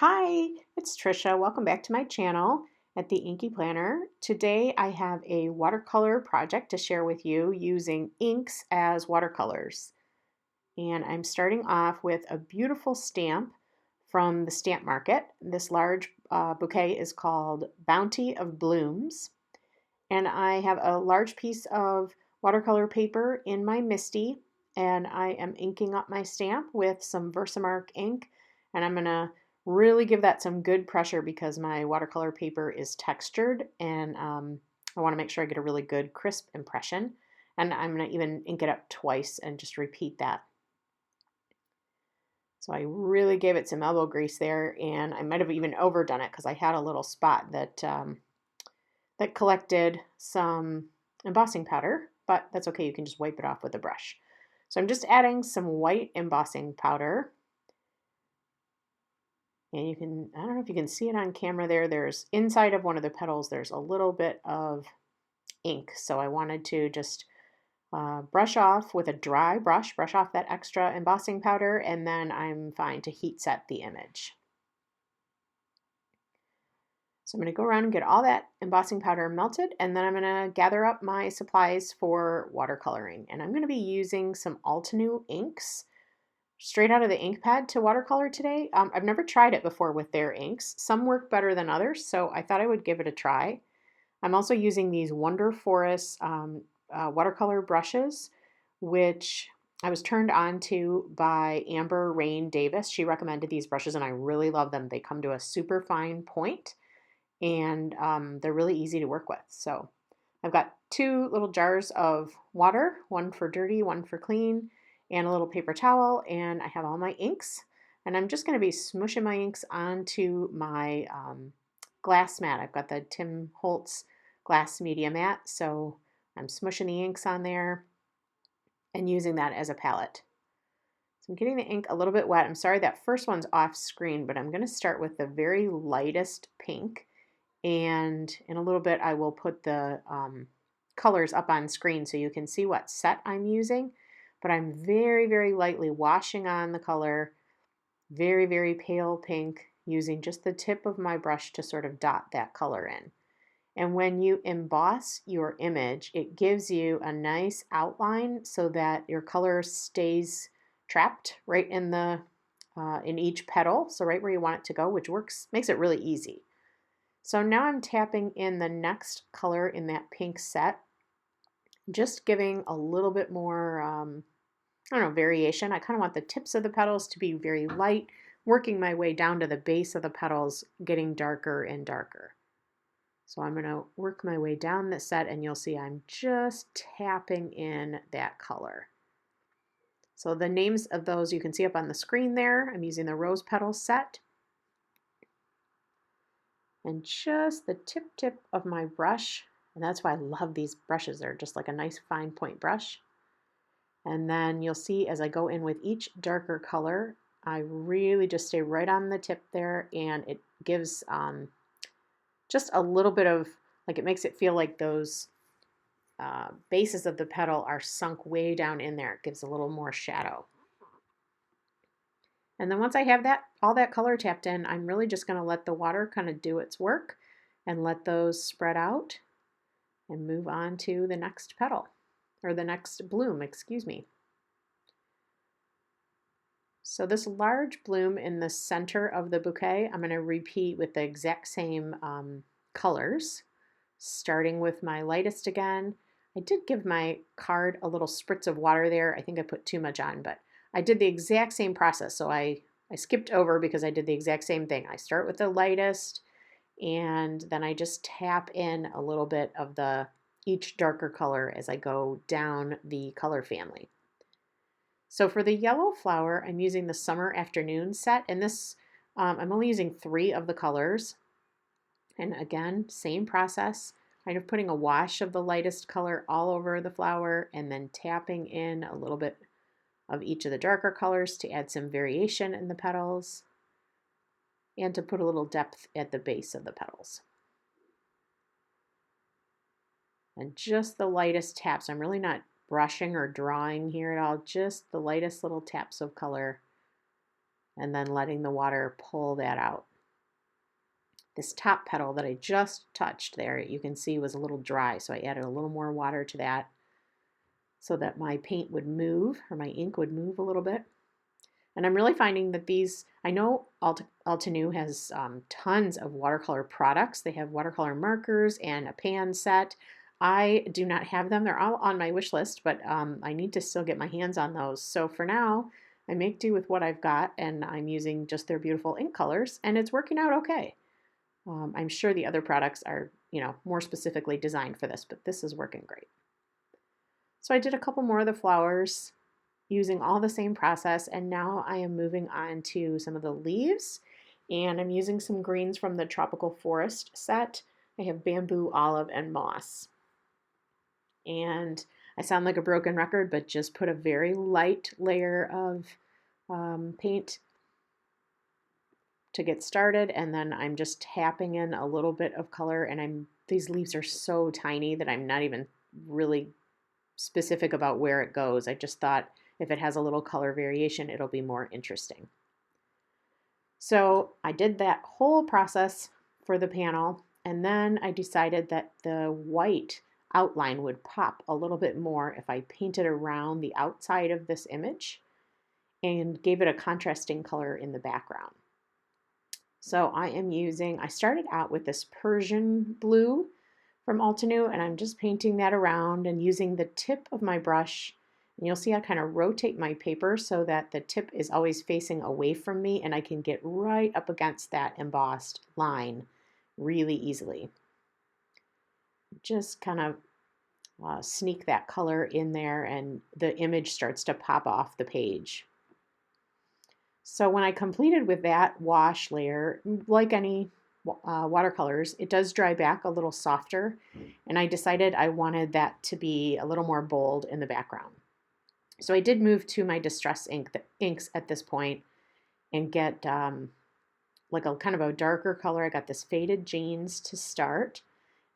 Hi, it's Trisha. Welcome back to my channel at the Inky Planner. Today I have a watercolor project to share with you using inks as watercolors. And I'm starting off with a beautiful stamp from the stamp market. This large bouquet is called Bounty of Blooms. And I have a large piece of watercolor paper in my MISTI, and I am inking up my stamp with some Versamark ink, and I'm going to really give that some good pressure because my watercolor paper is textured, and I want to make sure I get a really good crisp impression. And I'm going to even ink it up twice and just repeat that. So I really gave it some elbow grease there, and I might have even overdone it because I had a little spot that that collected some embossing powder, but that's okay. You can just wipe it off with a brush. So I'm just adding some white embossing powder. And you can, I don't know if you can see it on camera there, there's inside of one of the petals, there's a little bit of ink. So I wanted to just brush off with a dry brush off that extra embossing powder, and then I'm fine to heat set the image. So I'm going to go around and get all that embossing powder melted, and then I'm going to gather up my supplies for watercoloring. And I'm going to be using some Altenew inks straight out of the ink pad to watercolor today. I've never tried it before with their inks. Some work better than others, so I thought I would give it a try. I'm also using these Wonder Forest watercolor brushes, which I was turned on to by Amber Rain Davis. She recommended these brushes, and I really love them. They come to a super fine point, and they're really easy to work with. So I've got two little jars of water, one for dirty, one for clean, and a little paper towel, and I have all my inks, and I'm just going to be smushing my inks onto my glass mat. I've got the Tim Holtz glass media mat, so I'm smushing the inks on there and using that as a palette. So I'm getting the ink a little bit wet. I'm sorry that first one's off screen, but I'm going to start with the very lightest pink. And in a little bit, I will put the colors up on screen so you can see what set I'm using. But I'm very, very lightly washing on the color, very, very pale pink, using just the tip of my brush to sort of dot that color in. And when you emboss your image, it gives you a nice outline so that your color stays trapped right in the in each petal, so right where you want it to go, which makes it really easy. So now I'm tapping in the next color in that pink set, just giving a little bit more, I don't know, variation. I kind of want the tips of the petals to be very light, working my way down to the base of the petals, getting darker and darker. So I'm going to work my way down the set, and you'll see I'm just tapping in that color. So the names of those you can see up on the screen there. I'm using the rose petal set. And just the tip of my brush, and that's why I love these brushes. They're just like a nice fine point brush. And then you'll see as I go in with each darker color, I really just stay right on the tip there, and it gives just a little bit of, like, it makes it feel like those bases of the petal are sunk way down in there. It gives a little more shadow. And then once I have all that color tapped in, I'm really just going to let the water kind of do its work and let those spread out and move on to the next petal, or the next bloom, excuse me. So this large bloom in the center of the bouquet, I'm going to repeat with the exact same colors, starting with my lightest again. I did give my card a little spritz of water there. I think I put too much on, but I did the exact same process. So I skipped over because I did the exact same thing. I start with the lightest, and then I just tap in a little bit of each darker color as I go down the color family. So for the yellow flower, I'm using the Summer Afternoon set, and this I'm only using 3 of the colors. And again, same process, kind of putting a wash of the lightest color all over the flower, and then tapping in a little bit of each of the darker colors to add some variation in the petals and to put a little depth at the base of the petals. And just the lightest taps. I'm really not brushing or drawing here at all, just the lightest little taps of color, and then letting the water pull that out. This top petal that I just touched there, you can see was a little dry, so I added a little more water to that so that my paint would move, or my ink would move a little bit. And I'm really finding that these, I know Altenew has tons of watercolor products. They have watercolor markers and a pan set. I do not have them. They're all on my wish list, but I need to still get my hands on those. So for now, I make do with what I've got, and I'm using just their beautiful ink colors, and it's working out okay. I'm sure the other products are, more specifically designed for this, but this is working great. So I did a couple more of the flowers using all the same process, and now I am moving on to some of the leaves, and I'm using some greens from the Tropical Forest set. I have bamboo, olive, and moss. And I sound like a broken record, but just put a very light layer of paint to get started, and then I'm just tapping in a little bit of color, and these leaves are so tiny that I'm not even really specific about where it goes. I just thought if it has a little color variation, it'll be more interesting. So I did that whole process for the panel, and then I decided that the white outline would pop a little bit more if I painted around the outside of this image and gave it a contrasting color in the background. So I started out with this Persian blue from Altenew, and I'm just painting that around and using the tip of my brush. And you'll see I kind of rotate my paper so that the tip is always facing away from me, and I can get right up against that embossed line really easily. Just kind of sneak that color in there, and the image starts to pop off the page. So when I completed with that wash layer, like any watercolors, it does dry back a little softer, and I decided I wanted that to be a little more bold in the background. So I did move to my distress inks at this point and get like a kind of a darker color. I got this Faded Jeans to start,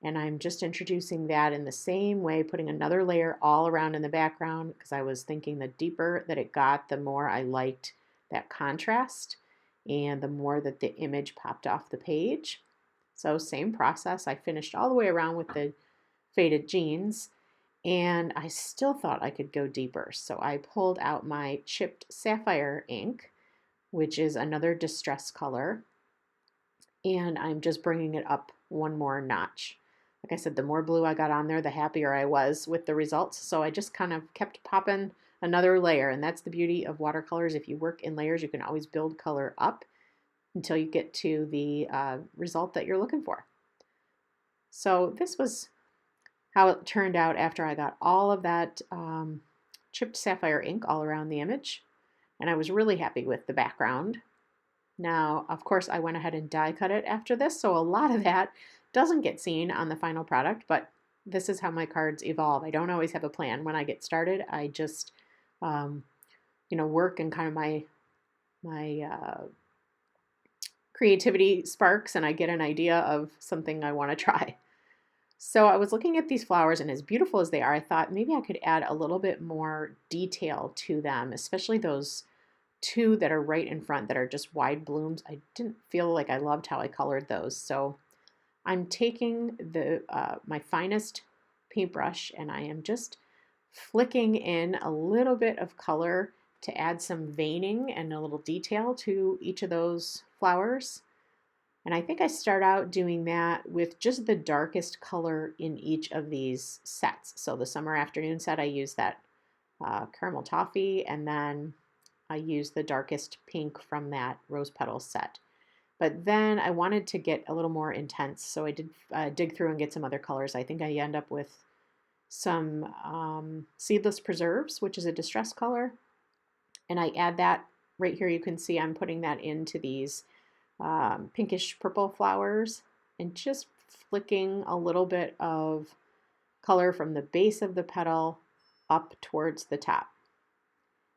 and I'm just introducing that in the same way, putting another layer all around in the background, because I was thinking the deeper that it got, the more I liked that contrast and the more that the image popped off the page. So same process. I finished all the way around with the Faded Jeans, and I still thought I could go deeper. So I pulled out my chipped Sapphire ink, which is another distress color, and I'm just bringing it up one more notch. Like I said, the more blue I got on there, the happier I was with the results. So I just kind of kept popping another layer, and that's the beauty of watercolors. If you work in layers, you can always build color up until you get to the result that you're looking for. So this was how it turned out after I got all of that chipped sapphire ink all around the image, and I was really happy with the background. Now, of course, I went ahead and die cut it after this, so a lot of that doesn't get seen on the final product, but this is how my cards evolve. I don't always have a plan. When I get started, I just work, and kind of my creativity sparks, and I get an idea of something I want to try. So I was looking at these flowers, and as beautiful as they are, I thought maybe I could add a little bit more detail to them, especially those two that are right in front that are just wide blooms. I didn't feel like I loved how I colored those. So I'm taking my finest paintbrush, and I am just flicking in a little bit of color to add some veining and a little detail to each of those flowers. And I think I start out doing that with just the darkest color in each of these sets. So the Summer Afternoon set, I use that caramel toffee, and then I use the darkest pink from that Rose Petals set. But then I wanted to get a little more intense, so I did dig through and get some other colors. I think I end up with some Seedless Preserves, which is a distress color, and I add that right here. You can see I'm putting that into these pinkish purple flowers, and just flicking a little bit of color from the base of the petal up towards the top.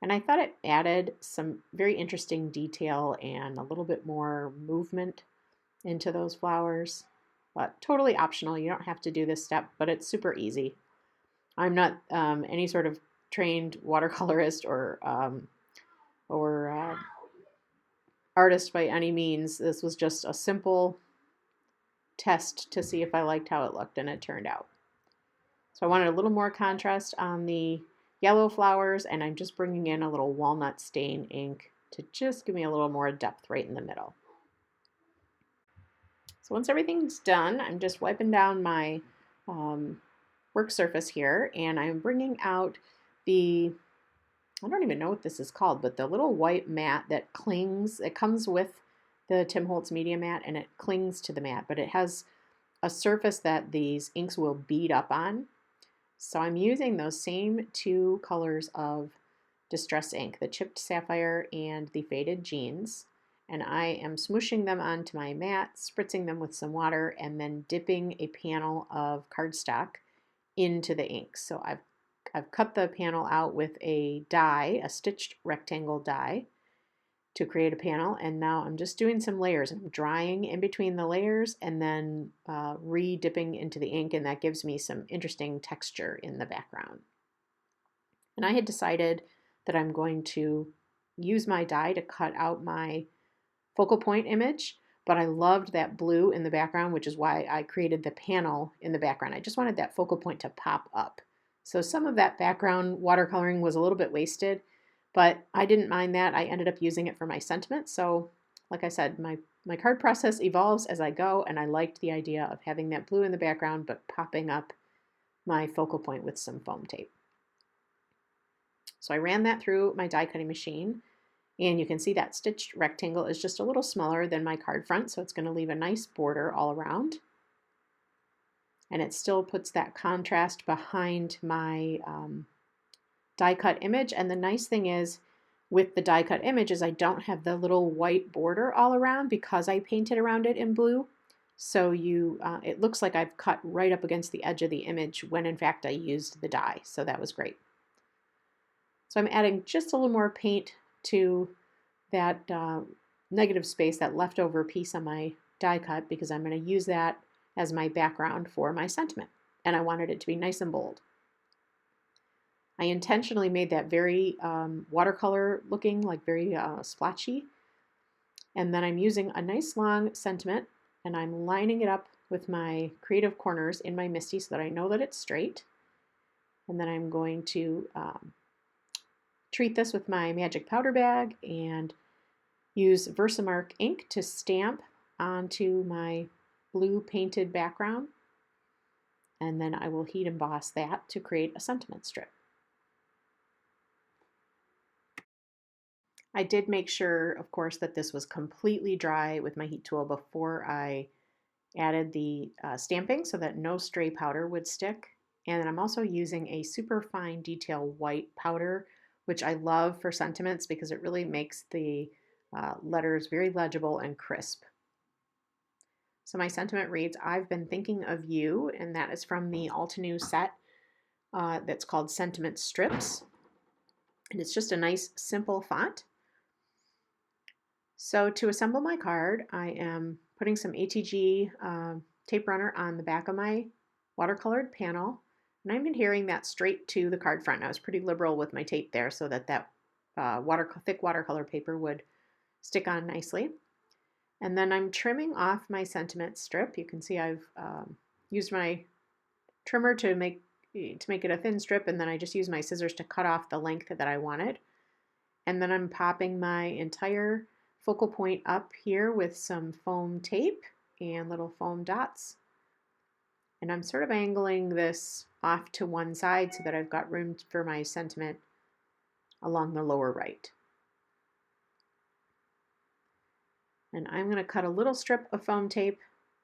And I thought it added some very interesting detail and a little bit more movement into those flowers. But totally optional. You don't have to do this step, but it's super easy. I'm not any sort of trained watercolorist or artist by any means. This was just a simple test to see if I liked how it looked, and it turned out. So I wanted a little more contrast on the yellow flowers, and I'm just bringing in a little walnut stain ink to just give me a little more depth right in the middle. So once everything's done, I'm just wiping down my work surface here, and I'm bringing out the, I don't even know what this is called, but the little white mat that clings. It comes with the Tim Holtz Media Mat, and it clings to the mat, but it has a surface that these inks will bead up on. So I'm using those same two colors of distress ink, the chipped sapphire and the faded jeans, and I am smooshing them onto my mat, spritzing them with some water, and then dipping a panel of cardstock into the ink. So I've cut the panel out with a die, a stitched rectangle die, to create a panel, and now I'm just doing some layers. I'm drying in between the layers and then re-dipping into the ink, and that gives me some interesting texture in the background. And I had decided that I'm going to use my die to cut out my focal point image, but I loved that blue in the background, which is why I created the panel in the background. I just wanted that focal point to pop up. So some of that background watercoloring was a little bit wasted, but I didn't mind that. I ended up using it for my sentiment. So like I said, my card process evolves as I go, and I liked the idea of having that blue in the background, but popping up my focal point with some foam tape. So I ran that through my die cutting machine, and you can see that stitched rectangle is just a little smaller than my card front, so it's going to leave a nice border all around. And it still puts that contrast behind my die cut image. And the nice thing is with the die cut image is I don't have the little white border all around because I painted around it in blue. So it looks like I've cut right up against the edge of the image when in fact I used the die. So that was great. So I'm adding just a little more paint to that negative space, that leftover piece on my die cut, because I'm going to use that as my background for my sentiment, and I wanted it to be nice and bold. I intentionally made that very watercolor looking, like very splotchy, and then I'm using a nice long sentiment, and I'm lining it up with my creative corners in my MISTI so that I know that it's straight, and then I'm going to treat this with my magic powder bag and use Versamark ink to stamp onto my blue painted background, and then I will heat emboss that to create a sentiment strip. I did make sure, of course, that this was completely dry with my heat tool before I added the stamping so that no stray powder would stick. And then I'm also using a super fine detail white powder, which I love for sentiments because it really makes the letters very legible and crisp. So my sentiment reads, "I've been thinking of you," and that is from the Altenew set that's called Sentiment Strips. And it's just a nice, simple font. So to assemble my card, I am putting some ATG tape runner on the back of my watercolored panel, and I'm adhering that straight to the card front. I was pretty liberal with my tape there so that thick watercolor paper would stick on nicely. And then I'm trimming off my sentiment strip. You can see I've used my trimmer to make it a thin strip, and then I just use my scissors to cut off the length that I wanted. And then I'm popping my entire focal point up here with some foam tape and little foam dots. And I'm sort of angling this off to one side so that I've got room for my sentiment along the lower right. And I'm going to cut a little strip of foam tape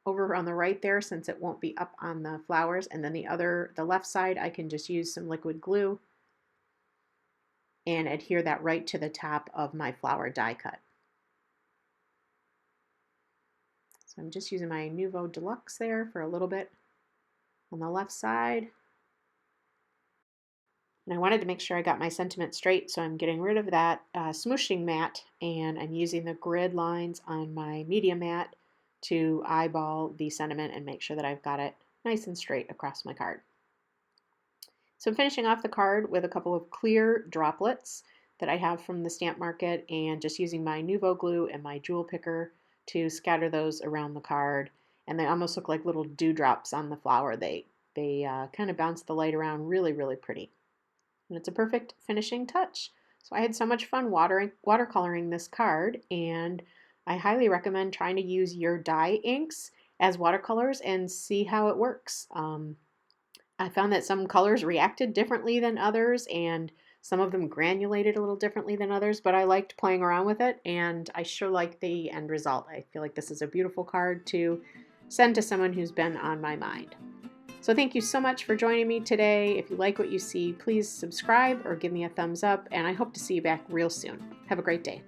over on the right there since it won't be up on the flowers, and then the left side I can just use some liquid glue and adhere that right to the top of my flower die cut. So I'm just using my Nouveau Deluxe there for a little bit on the left side. And I wanted to make sure I got my sentiment straight, so I'm getting rid of that smooshing mat, and I'm using the grid lines on my media mat to eyeball the sentiment and make sure that I've got it nice and straight across my card. So I'm finishing off the card with a couple of clear droplets that I have from the stamp market, and just using my Nouveau glue and my jewel picker to scatter those around the card. and they almost look like little dewdrops on the flower. They kind of bounce the light around, really, really pretty. And it's a perfect finishing touch. So I had so much fun watercoloring this card, and I highly recommend trying to use your dye inks as watercolors and see how it works. I found that some colors reacted differently than others, and some of them granulated a little differently than others, but I liked playing around with it, and I sure like the end result. I feel like this is a beautiful card to send to someone who's been on my mind. So thank you so much for joining me today. If you like what you see, please subscribe or give me a thumbs up, and I hope to see you back real soon. Have a great day.